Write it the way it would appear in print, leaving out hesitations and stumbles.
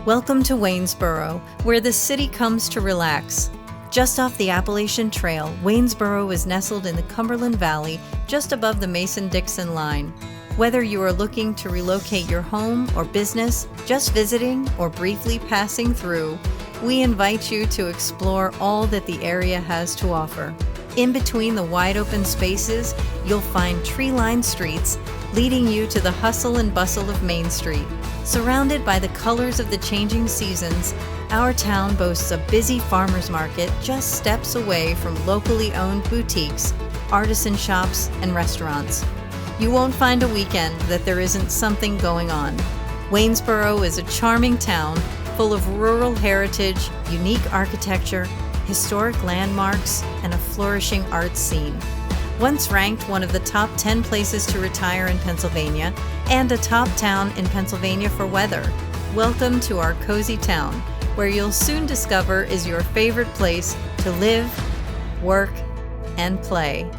Welcome to Waynesboro, where the city comes to relax. Just off the Appalachian Trail, Waynesboro is nestled in the Cumberland Valley, just above the Mason-Dixon line. Whether you are looking to relocate your home or business, just visiting, or briefly passing through, we invite you to explore all that the area has to offer. In between the wide-open spaces, you'll find tree-lined streets leading you to the hustle and bustle of Main Street. Surrounded by the colors of the changing seasons, our town boasts a busy farmers market just steps away from locally owned boutiques, artisan shops, and restaurants. You won't find a weekend that there isn't something going on. Waynesboro is a charming town full of rural heritage, unique architecture, historic landmarks, and a flourishing art scene. Once ranked one of the top 10 places to retire in Pennsylvania and a top town in Pennsylvania for weather, welcome to our cozy town, where you'll soon discover is your favorite place to live, work, and play.